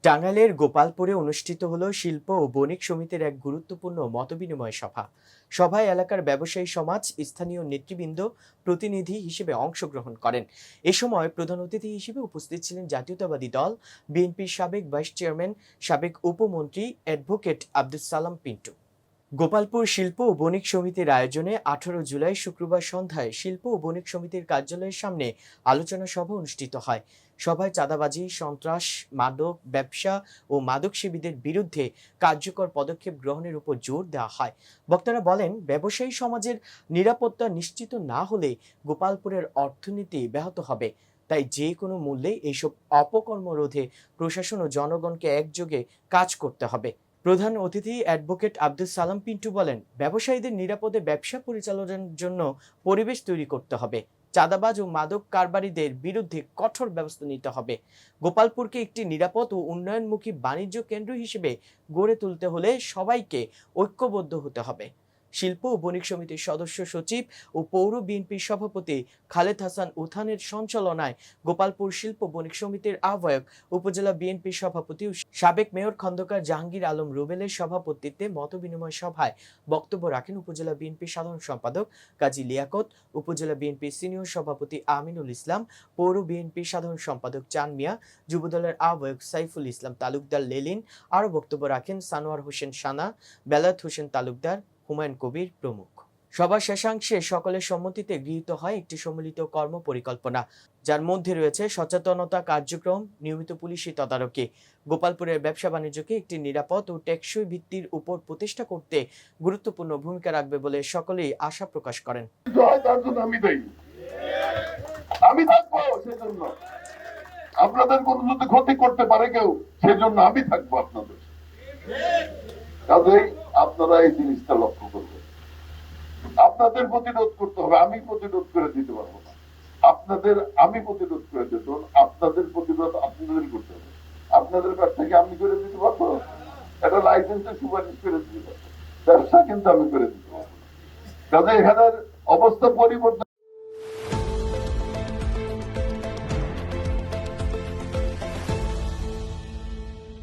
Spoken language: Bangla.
টাঙ্গাইলের গোপালপুরে অনুষ্ঠিত হলো শিল্প ও বণিক সমিতির এক গুরুত্বপূর্ণ মতবিনিময় সভা। সভায় এলাকার ব্যবসায়ী সমাজ, স্থানীয় নেতৃবৃন্দ প্রতিনিধি হিসেবে অংশগ্রহণ করেন। এ সময় প্রধান অতিথি হিসেবে উপস্থিত ছিলেন জাতীয়তাবাদী দল বিএনপির সাবেক ভাইস চেয়ারম্যান, সাবেক উপমন্ত্রী অ্যাডভোকেট আব্দুস সালাম পিন্টু। গোপালপুর শিল্প ও বণিক সমিতির আয়োজনে 18 জুলাই শুক্রবার সন্ধ্যায় শিল্প ও বণিক সমিতির কার্যালয়ের সামনে আলোচনা সভা অনুষ্ঠিত হয়। সভায় চাঁদাবাজি, সন্ত্রাস, মাদক ব্যবসা ও মাদক সেবীদের বিরুদ্ধে কার্যকর পদক্ষেপ গ্রহণের উপর জোর দেওয়া হয়। বক্তারা বলেন, ব্যবসায়ী সমাজের নিরাপত্তা নিশ্চিত না হলে গোপালপুরের অর্থনীতি ব্যাহত হবে। তাই যে কোনো মূল্যে এইসব অপকর্ম রোধে প্রশাসন ও জনগণকে একযোগে কাজ করতে হবে। প্রধান অতিথি অ্যাডভোকেট আব্দুস সালাম পিন্টু বলেন, ব্যবসায়ীদের নিরাপদে ব্যবসা পরিচালনার জন্য পরিবেশ তৈরি করতে হবে। চাঁদাবাজ ও মাদক কারবারিদের বিরুদ্ধে কঠোর ব্যবস্থা নিতে হবে। গোপালপুরকে একটি নিরাপদ ও উন্নয়নমুখী বাণিজ্য কেন্দ্র হিসেবে গড়ে তুলতে হলে সবাইকে ঐক্যবদ্ধ হতে হবে। শিল্প ও বণিক সমিতির সদস্য সচিব ও পৌর বিএনপির সভাপতি খালেদ হাসান উথানের সঞ্চালনায় গোপালপুর শিল্প বণিক সমিতির আহ্বায়ক, উপজেলা বিএনপির সভাপতি ও সাবেক মেয়র খন্দকার জাহাঙ্গীর আলম রুবেলের সভাপতিত্বে মতবিনিময় সভায় বক্তব্য রাখেন উপজেলা বিএনপির সাধারণ সম্পাদক কাজী লিয়াকত, উপজেলা বিএনপির সিনিয়র সভাপতি আমিনুল ইসলাম, পৌর বিএনপির সাধারণ সম্পাদক চান মিয়া, যুবদলের আহ্বায়ক সাইফুল ইসলাম তালুকদার লেলিন। আরও বক্তব্য রাখেন সানোয়ার হোসেন সানা, বেলায়েত হোসেন তালুকদার, হুমায়ুন কবির প্রমুখ। সবার শেষাংশে সকলের সম্মতিতে গৃহীত হয় একটি সম্মিলিত কর্ম পরিকল্পনা, যার মধ্যে রয়েছে সচেতনতা কার্যক্রম, নিয়মিত পুলিশি তদারকি, গোপালপুরের ব্যবসা বাণিজ্যকে একটি নিরাপদ ও টেকসই ভিত্তির উপর প্রতিষ্ঠা করতে গুরুত্বপূর্ণ ভূমিকা রাখবে বলে সকলেই আশা প্রকাশ করেন। আমি থাকবো সেজন্য, আপনাদের কোনো যদি ক্ষতি করতে পারে কেউ, সেজন্য আমি থাকবো আপনাদের। কাজেই আপনারা এই জিনিসটা লক্ষ্য করবেন। আপনাদের প্রতিরোধ করতে হবে, আমি প্রতিরোধ করে দিতে পারবো না। আমি প্রতিরোধ করে দিতে, আপনাদের প্রতিরোধ আপনাদের করতে হবে। আপনাদের কাছ থেকে আমি করে দিতে পারবো, এটা লাইসেন্সের সুপারিশ করে দিতে পারবো, ব্যবসা কিন্তু আমি করে দিতে পারবো না। কাজে এখানের অবস্থা পরিবর্তন